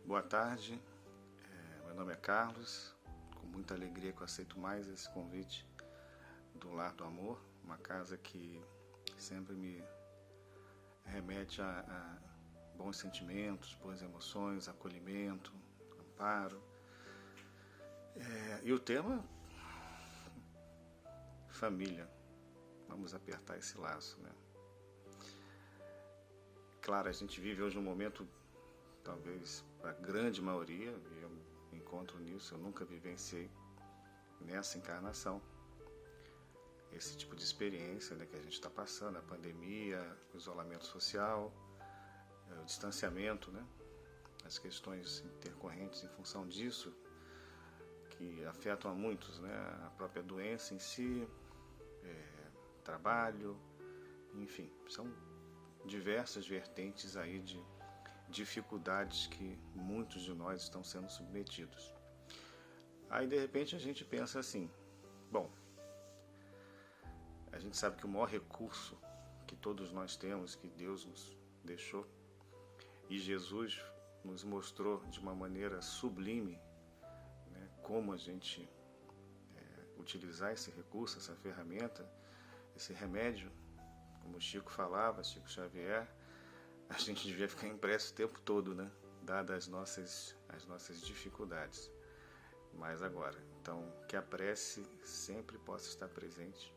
Boa tarde, meu nome é Carlos, com muita alegria que eu aceito mais esse convite do Lar do Amor, uma casa que sempre me remete a bons sentimentos, boas emoções, acolhimento, amparo. E o tema, família, vamos apertar esse laço, né? Claro, a gente vive hoje um momento, talvez para a grande maioria, e eu me encontro nisso, eu nunca vivenciei nessa encarnação esse tipo de experiência, né, que a gente está passando, a pandemia, o isolamento social, o distanciamento, né, as questões intercorrentes em função disso, que afetam a muitos, né, a própria doença em si, trabalho, enfim, são diversas vertentes aí de dificuldades que muitos de nós estão sendo submetidos. Aí de repente a gente pensa assim, bom, a gente sabe que o maior recurso que todos nós temos, que Deus nos deixou, e Jesus nos mostrou de uma maneira sublime, né, como a gente utilizar esse recurso, essa ferramenta, esse remédio, como o Chico falava, Chico Xavier, a gente devia ficar em prece o tempo todo, né? Dadas as nossas dificuldades. Mas agora, então, que a prece sempre possa estar presente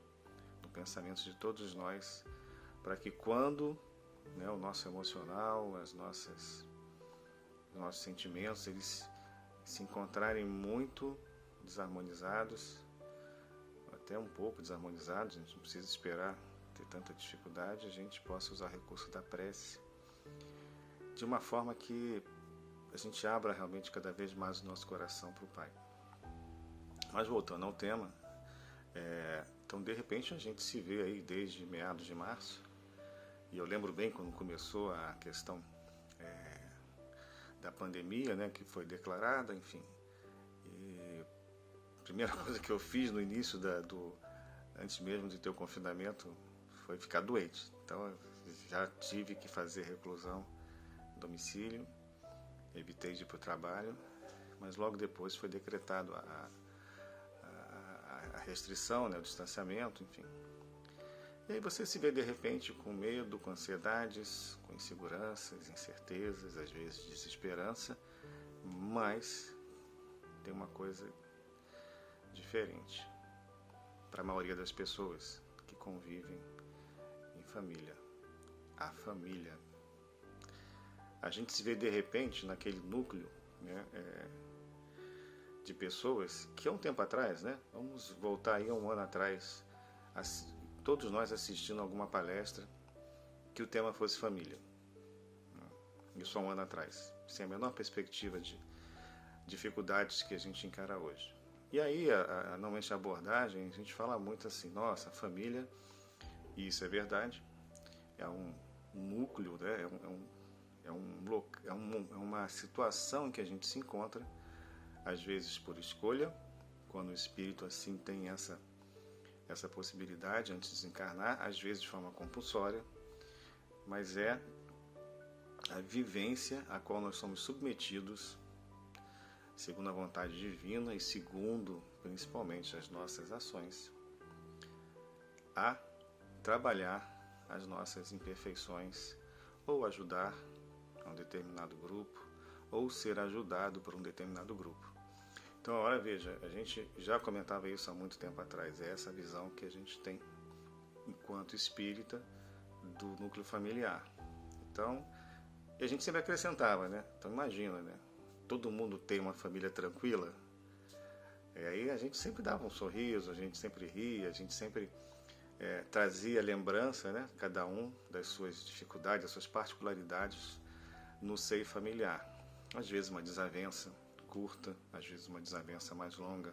no pensamento de todos nós, para que quando, né, o nosso emocional, os nossos sentimentos, eles se encontrarem muito desarmonizados, até um pouco desarmonizados, a gente não precisa esperar ter tanta dificuldade, a gente possa usar o recurso da prece de uma forma que a gente abra realmente cada vez mais o nosso coração para o Pai. Mas voltando ao tema, então de repente a gente se vê aí desde meados de março, e eu lembro bem quando começou a questão da pandemia, né, que foi declarada, enfim. E a primeira coisa que eu fiz no início antes mesmo de ter o confinamento foi ficar doente. Então eu já tive que fazer reclusão em domicílio, evitei de ir para o trabalho, mas logo depois foi decretado a restrição, né, o distanciamento, enfim. E aí você se vê de repente com medo, com ansiedades, com inseguranças, incertezas, às vezes desesperança, mas tem uma coisa diferente para a maioria das pessoas que convivem em família. A família. A gente se vê de repente naquele núcleo, né, de pessoas que há um tempo atrás, né, vamos voltar aí a um ano atrás, todos nós assistindo a alguma palestra que o tema fosse família. Isso há um ano atrás, sem a menor perspectiva de dificuldades que a gente encara hoje. E aí, normalmente a abordagem, a gente fala muito assim, nossa, a família, e isso é verdade, é um núcleo, né, é uma situação em que a gente se encontra, às vezes por escolha, quando o espírito assim tem essa possibilidade antes de desencarnar, às vezes de forma compulsória, mas é a vivência a qual nós somos submetidos segundo a vontade divina e segundo, principalmente, as nossas ações, a trabalhar as nossas imperfeições ou ajudar a um determinado grupo ou ser ajudado por um determinado grupo. Então, agora veja, a gente já comentava isso há muito tempo atrás, é essa visão que a gente tem enquanto espírita do núcleo familiar. Então, e a gente sempre acrescentava, né? Então imagina, né? Todo mundo tem uma família tranquila, e aí a gente sempre dava um sorriso, a gente sempre ria, a gente sempre trazia lembrança, né? Cada um das suas dificuldades, das suas particularidades no seio familiar. Às vezes uma desavença curta, às vezes uma desavença mais longa,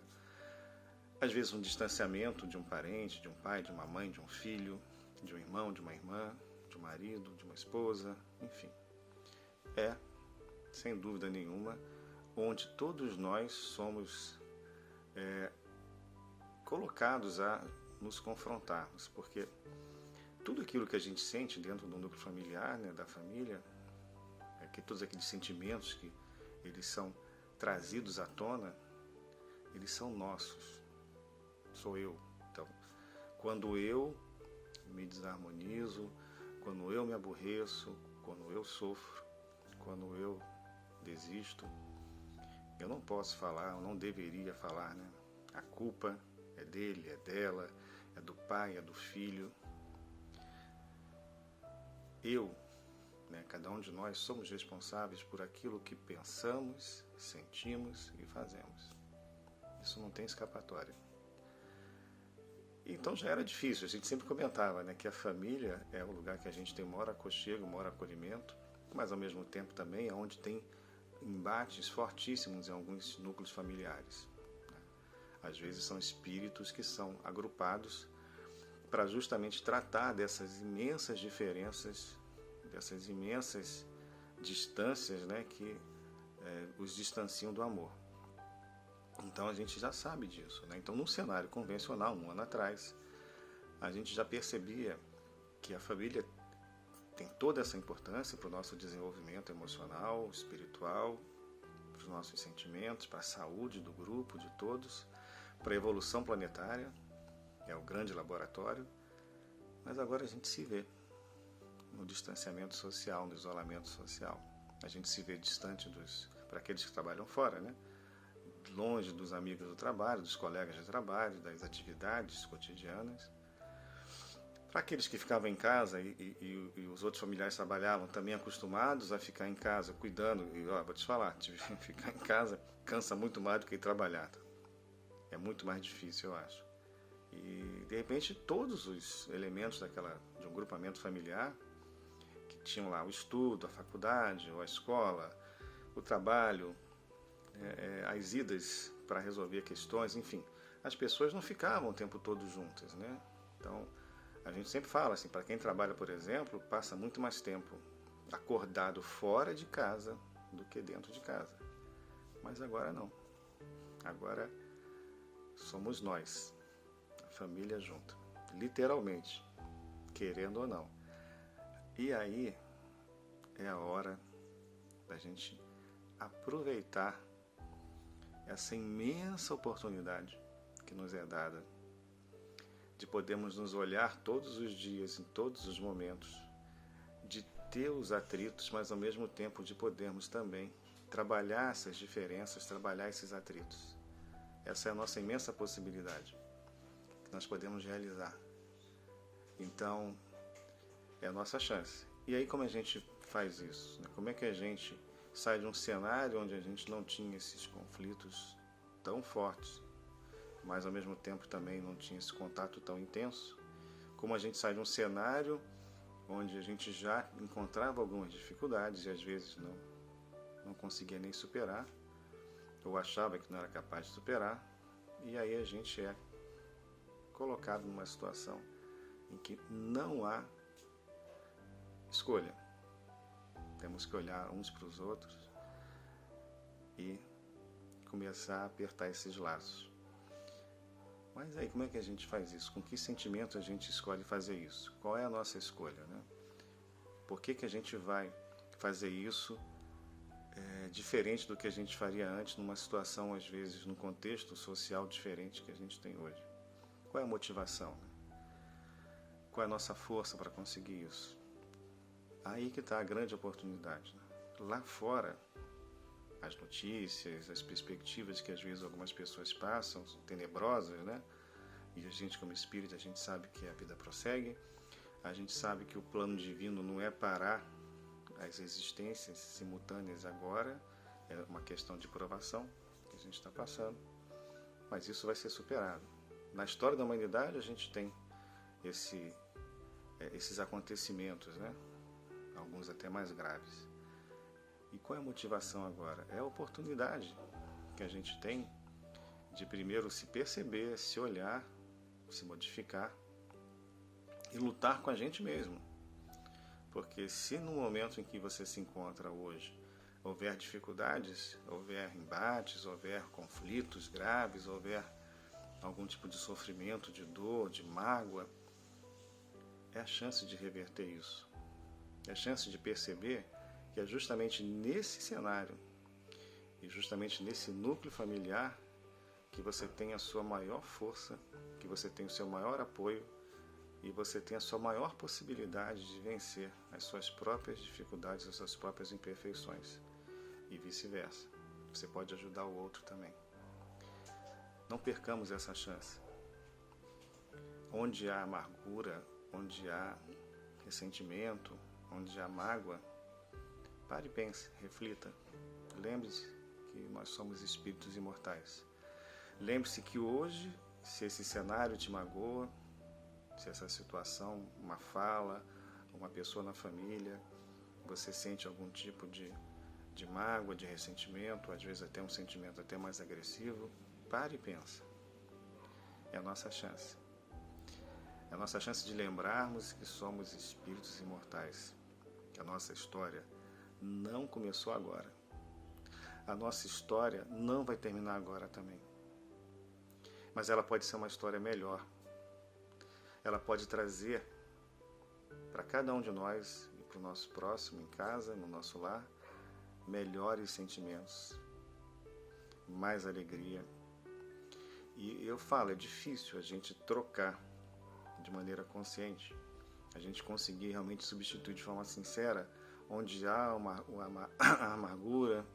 às vezes um distanciamento de um parente, de um pai, de uma mãe, de um filho, de um irmão, de uma irmã, de um marido, de uma esposa, enfim. Sem dúvida nenhuma, onde todos nós somos colocados a nos confrontarmos, porque tudo aquilo que a gente sente dentro do núcleo familiar, né, da família, que todos aqueles sentimentos que eles são trazidos à tona, eles são nossos. Sou eu. Então, quando eu me desarmonizo, quando eu me aborreço, quando eu sofro, quando eu desisto, eu não posso falar, eu não deveria falar, né? A culpa é dele, é dela, é do pai, é do filho. Eu, né, cada um de nós somos responsáveis por aquilo que pensamos, sentimos e fazemos. Isso não tem escapatória. Então já era difícil, a gente sempre comentava, né, que a família é o lugar que a gente tem o maior aconchego, o maior acolhimento, mas ao mesmo tempo também é onde tem embates fortíssimos em alguns núcleos familiares. Às vezes são espíritos que são agrupados para justamente tratar dessas imensas diferenças, dessas imensas distâncias, né, que os distanciam do amor. Então a gente já sabe disso, né? Então, num cenário convencional, um ano atrás, a gente já percebia que a família tem toda essa importância para o nosso desenvolvimento emocional, espiritual, para os nossos sentimentos, para a saúde do grupo, de todos, para a evolução planetária, é o grande laboratório. Mas agora a gente se vê no distanciamento social, no isolamento social. A gente se vê distante para aqueles que trabalham fora, né? Longe dos amigos do trabalho, dos colegas de trabalho, das atividades cotidianas. Para aqueles que ficavam em casa e os outros familiares trabalhavam, também acostumados a ficar em casa, cuidando, e vou te falar, ficar em casa cansa muito mais do que ir trabalhar. É muito mais difícil, eu acho. E, de repente, todos os elementos de um grupamento familiar, que tinham lá o estudo, a faculdade, ou a escola, o trabalho, as idas para resolver questões, enfim, as pessoas não ficavam o tempo todo juntas, né? Então, a gente sempre fala assim, para quem trabalha, por exemplo, passa muito mais tempo acordado fora de casa do que dentro de casa. Mas agora não. Agora somos nós, a família junto, literalmente, querendo ou não. E aí é a hora da gente aproveitar essa imensa oportunidade que nos é dada de podermos nos olhar todos os dias, em todos os momentos, de ter os atritos, mas ao mesmo tempo de podermos também trabalhar essas diferenças, trabalhar esses atritos. Essa é a nossa imensa possibilidade que nós podemos realizar. Então, é a nossa chance. E aí como a gente faz isso? Como é que a gente sai de um cenário onde a gente não tinha esses conflitos tão fortes, mas ao mesmo tempo também não tinha esse contato tão intenso? Como a gente sai de um cenário onde a gente já encontrava algumas dificuldades e às vezes não conseguia nem superar, ou achava que não era capaz de superar, e aí a gente é colocado numa situação em que não há escolha. Temos que olhar uns para os outros e começar a apertar esses laços. Mas aí como é que a gente faz isso? Com que sentimento a gente escolhe fazer isso? Qual é a nossa escolha, né? Por que a gente vai fazer isso diferente do que a gente faria antes, numa situação, às vezes, num contexto social diferente que a gente tem hoje? Qual é a motivação, né? Qual é a nossa força para conseguir isso? Aí que está a grande oportunidade, né? Lá fora, as notícias, as perspectivas que às vezes algumas pessoas passam, são tenebrosas, né? E a gente, como espírita, a gente sabe que a vida prossegue, a gente sabe que o plano divino não é parar as existências simultâneas agora, é uma questão de provação que a gente está passando, mas isso vai ser superado. Na história da humanidade a gente tem esses acontecimentos, né? Alguns até mais graves. E qual é a motivação agora? É a oportunidade que a gente tem de primeiro se perceber, se olhar, se modificar e lutar com a gente mesmo. Porque se no momento em que você se encontra hoje houver dificuldades, houver embates, houver conflitos graves, houver algum tipo de sofrimento, de dor, de mágoa, é a chance de reverter isso. É a chance de perceber que é justamente nesse cenário E justamente nesse núcleo familiar que você tem a sua maior força, que você tem o seu maior apoio e você tem a sua maior possibilidade de vencer as suas próprias dificuldades, as suas próprias imperfeições e vice-versa. Você pode ajudar o outro também. Não percamos essa chance. Onde há amargura, onde há ressentimento, onde há mágoa, pare e pense, reflita. Lembre-se que nós somos espíritos imortais. Lembre-se que hoje, se esse cenário te magoa, se essa situação, uma fala, uma pessoa na família, você sente algum tipo de mágoa, de ressentimento, às vezes até um sentimento até mais agressivo, pare e pensa. É a nossa chance. É a nossa chance de lembrarmos que somos espíritos imortais. Que a nossa história não começou agora. A nossa história não vai terminar agora também. Mas ela pode ser uma história melhor. Ela pode trazer para cada um de nós e para o nosso próximo, em casa, no nosso lar, melhores sentimentos, mais alegria. E eu falo, é difícil a gente trocar de maneira consciente, a gente conseguir realmente substituir de forma sincera, onde há a amargura,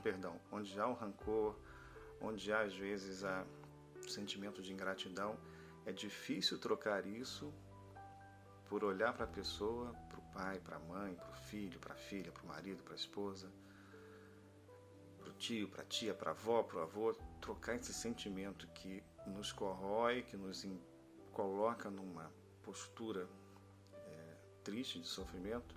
perdão, onde há o rancor, onde há às vezes o sentimento de ingratidão. É difícil trocar isso por olhar para a pessoa, para o pai, para a mãe, para o filho, para a filha, para o marido, para a esposa, para o tio, para a tia, para a avó, para o avô, trocar esse sentimento que nos corrói, que nos coloca numa postura triste de sofrimento,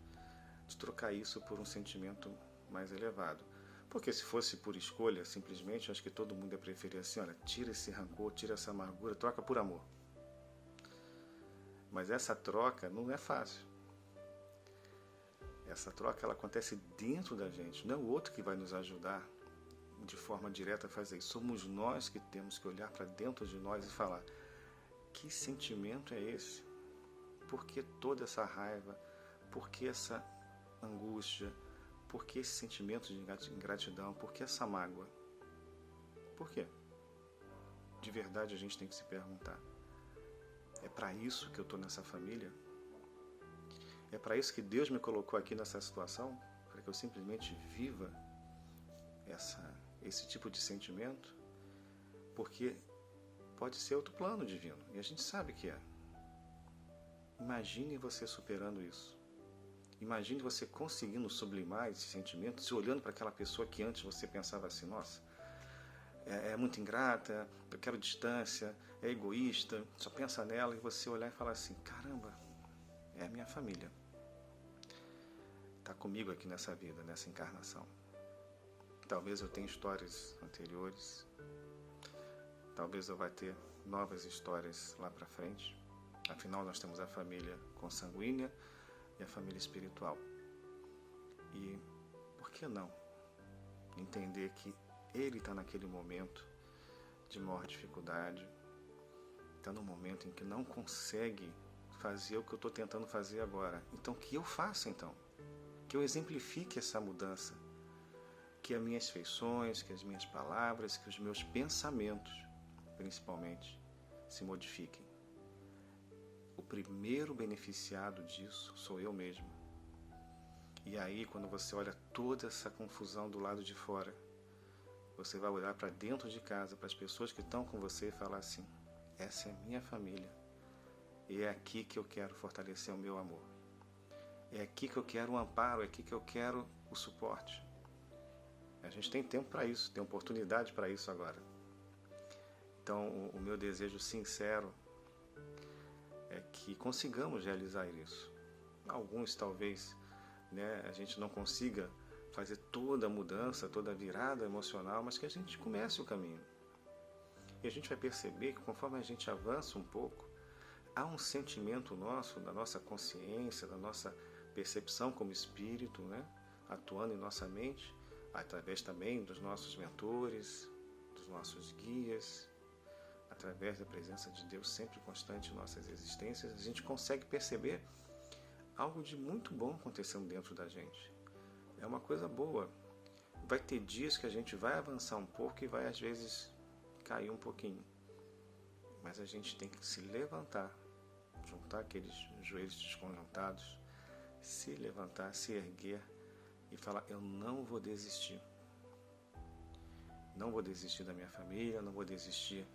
de trocar isso por um sentimento mais elevado. Porque se fosse por escolha, simplesmente, eu acho que todo mundo ia preferir assim, olha, tira esse rancor, tira essa amargura, troca por amor. Mas essa troca não é fácil. Essa troca ela acontece dentro da gente, não é o outro que vai nos ajudar de forma direta a fazer isso. Somos nós que temos que olhar para dentro de nós e falar, que sentimento é esse? Por que toda essa raiva? Por que essa angústia? Por que esse sentimento de ingratidão? Por que essa mágoa? Por quê? De verdade a gente tem que se perguntar. É para isso que eu estou nessa família? É para isso que Deus me colocou aqui nessa situação? Para que eu simplesmente viva esse tipo de sentimento? Porque pode ser outro plano divino, e a gente sabe que é. Imagine você superando isso. Imagine você conseguindo sublimar esse sentimento, se olhando para aquela pessoa que antes você pensava assim, nossa, é muito ingrata, eu quero distância, é egoísta, só pensa nela, e você olhar e falar assim, caramba, é a minha família. Está comigo aqui nessa vida, nessa encarnação. Talvez eu tenha histórias anteriores, talvez eu vá ter novas histórias lá para frente. Afinal, nós temos a família consanguínea e a família espiritual. E por que não entender que ele está naquele momento de maior dificuldade, está no momento em que não consegue fazer o que eu estou tentando fazer agora. Então, que eu faça então? Que eu exemplifique essa mudança. Que as minhas feições, que as minhas palavras, que os meus pensamentos, principalmente, se modifiquem. O primeiro beneficiado disso sou eu mesmo. E aí, quando você olha toda essa confusão do lado de fora, você vai olhar para dentro de casa, para as pessoas que estão com você e falar assim, essa é minha família. E é aqui que eu quero fortalecer o meu amor. É aqui que eu quero o amparo, é aqui que eu quero o suporte. A gente tem tempo para isso, tem oportunidade para isso agora. Então, o meu desejo sincero é que consigamos realizar isso. Alguns, talvez, a gente não consiga fazer toda a mudança, toda a virada emocional, mas que a gente comece o caminho. E a gente vai perceber que conforme a gente avança um pouco, há um sentimento nosso, da nossa consciência, da nossa percepção como espírito, atuando em nossa mente, através também dos nossos mentores, dos nossos guias, através da presença de Deus sempre constante em nossas existências, a gente consegue perceber algo de muito bom acontecendo dentro da gente. É uma coisa boa. Vai ter dias que a gente vai avançar um pouco e vai às vezes cair um pouquinho. Mas a gente tem que se levantar, juntar aqueles joelhos desconjuntados, se levantar, se erguer e falar: eu não vou desistir. Não vou desistir da minha família, não vou desistir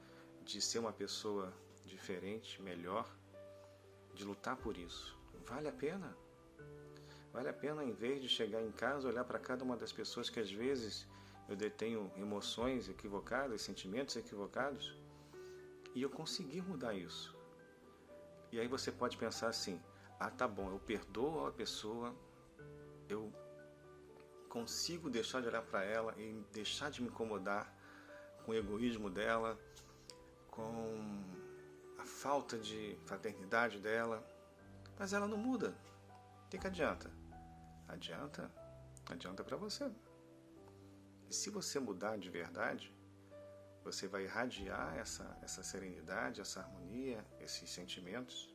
de ser uma pessoa diferente, melhor, de lutar por isso. Vale a pena. Vale a pena, em vez de chegar em casa, olhar para cada uma das pessoas que às vezes eu detenho emoções equivocadas, sentimentos equivocados, e eu conseguir mudar isso. E aí você pode pensar assim: ah, tá bom, eu perdoo a pessoa, eu consigo deixar de olhar para ela e deixar de me incomodar com o egoísmo dela, com a falta de fraternidade dela, mas ela não muda. O que adianta? Adianta para você. E se você mudar de verdade, você vai irradiar essa serenidade, essa harmonia, esses sentimentos,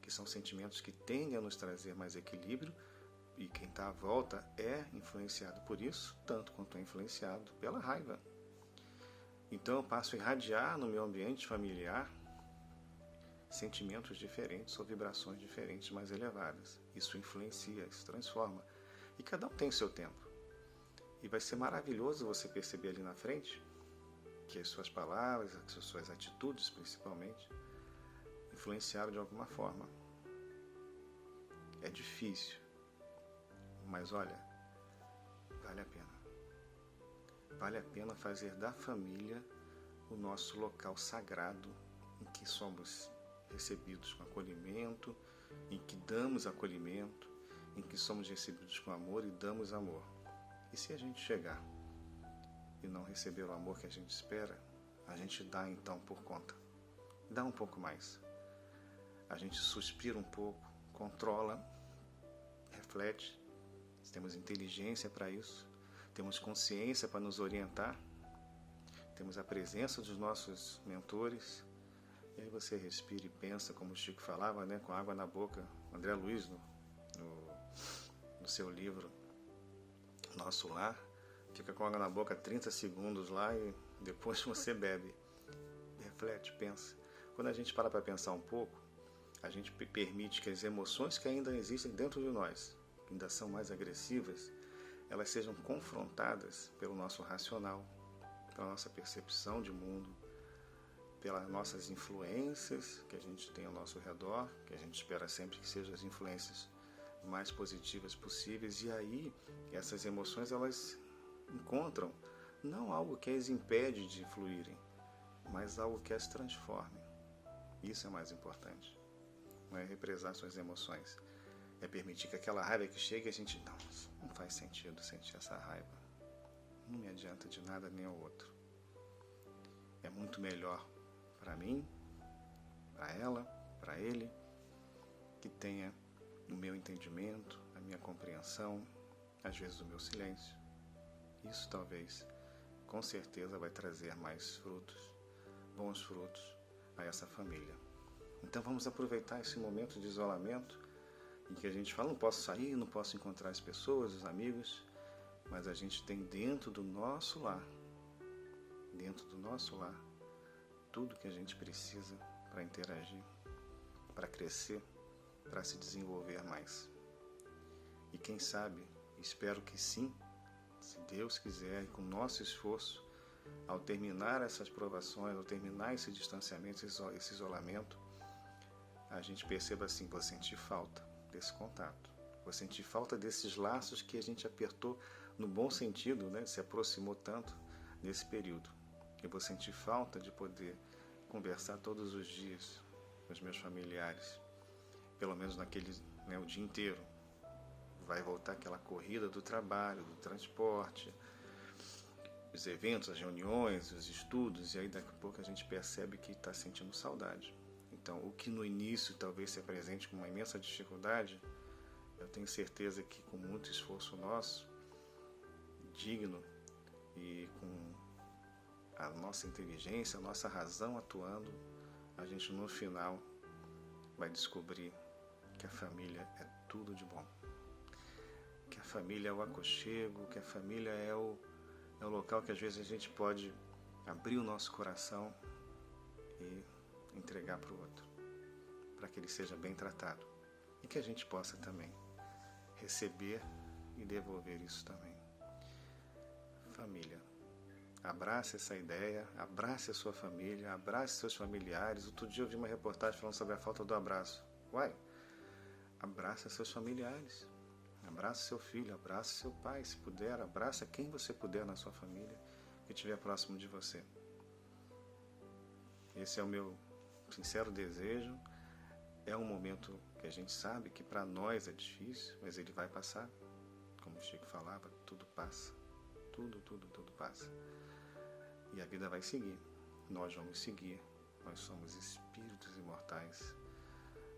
que são sentimentos que tendem a nos trazer mais equilíbrio, e quem está à volta é influenciado por isso, tanto quanto é influenciado pela raiva. Então eu passo a irradiar no meu ambiente familiar sentimentos diferentes ou vibrações diferentes mais elevadas. Isso influencia, isso transforma. E cada um tem o seu tempo. E vai ser maravilhoso você perceber ali na frente que as suas palavras, as suas atitudes principalmente, influenciaram de alguma forma. É difícil, mas olha, vale a pena. Vale a pena fazer da família o nosso local sagrado, em que somos recebidos com acolhimento, em que damos acolhimento, em que somos recebidos com amor e damos amor. E se a gente chegar e não receber o amor que a gente espera, a gente dá então por conta. Dá um pouco mais. A gente suspira um pouco, controla, reflete. Temos inteligência para isso, temos consciência para nos orientar, temos a presença dos nossos mentores. E aí você respira e pensa, como o Chico falava, né, com água na boca. André Luiz, no seu livro Nosso Lar, fica com água na boca 30 segundos lá e depois você bebe. Reflete, pensa. Quando a gente para pensar um pouco, a gente permite que as emoções que ainda existem dentro de nós, que ainda são mais agressivas, elas sejam confrontadas pelo nosso racional, pela nossa percepção de mundo, pelas nossas influências que a gente tem ao nosso redor, que a gente espera sempre que sejam as influências mais positivas possíveis. E aí essas emoções, elas encontram não algo que as impede de fluírem, mas algo que as transforme. Isso é mais importante. Não é represar suas emoções, é permitir que aquela raiva que chega, a gente não faz sentido sentir essa raiva, não me adianta de nada nem ao outro. É muito melhor para mim, para ela, para ele, que tenha o meu entendimento, a minha compreensão, às vezes o meu silêncio. Isso talvez, com certeza, vai trazer mais frutos, bons frutos a essa família. Então vamos aproveitar esse momento de isolamento em que a gente fala: não posso sair, não posso encontrar as pessoas, os amigos, mas a gente tem dentro do nosso lar, tudo que a gente precisa para interagir, para crescer, para se desenvolver mais. E quem sabe, espero que sim, se Deus quiser, e com nosso esforço, ao terminar essas provações, ao terminar esse distanciamento, esse isolamento, a gente perceba assim: vou sentir falta desse contato, vou sentir falta desses laços que a gente apertou no bom sentido, né? Se aproximou tanto nesse período. Eu vou sentir falta de poder conversar todos os dias com os meus familiares, pelo menos o dia inteiro. Vai voltar aquela corrida do trabalho, do transporte, os eventos, as reuniões, os estudos, e aí daqui a pouco a gente percebe que está sentindo saudade. Então, o que no início talvez se apresente com uma imensa dificuldade, eu tenho certeza que com muito esforço nosso, digno e com a nossa inteligência, a nossa razão atuando, a gente no final vai descobrir que a família é tudo de bom. Que a família é o aconchego, que a família é o local que às vezes a gente pode abrir o nosso coração e entregar para o outro, para que ele seja bem tratado e que a gente possa também receber e devolver isso também. Família, abrace essa ideia, abrace a sua família, abrace seus familiares. Outro dia eu vi uma reportagem falando sobre a falta do abraço. Uai, abraça seus familiares, abraça seu filho, abraça seu pai, se puder, abraça quem você puder na sua família, que estiver próximo de você. Esse é o meu sincero desejo. É um momento que a gente sabe que para nós é difícil, mas ele vai passar. Como o Chico falava, tudo passa. Tudo passa. E a vida vai seguir. Nós vamos seguir. Nós somos espíritos imortais.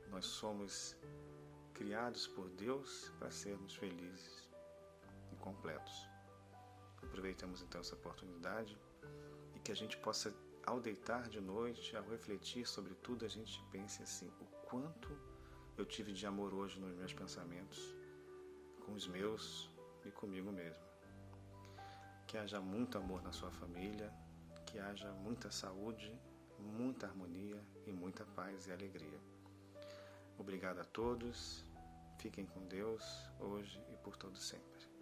Nós somos criados por Deus para sermos felizes e completos. Aproveitamos então essa oportunidade e que a gente possa, ao deitar de noite, ao refletir sobre tudo, a gente pense assim: o quanto eu tive de amor hoje nos meus pensamentos, com os meus e comigo mesmo. Que haja muito amor na sua família, que haja muita saúde, muita harmonia e muita paz e alegria. Obrigado a todos, fiquem com Deus, hoje e por todo sempre.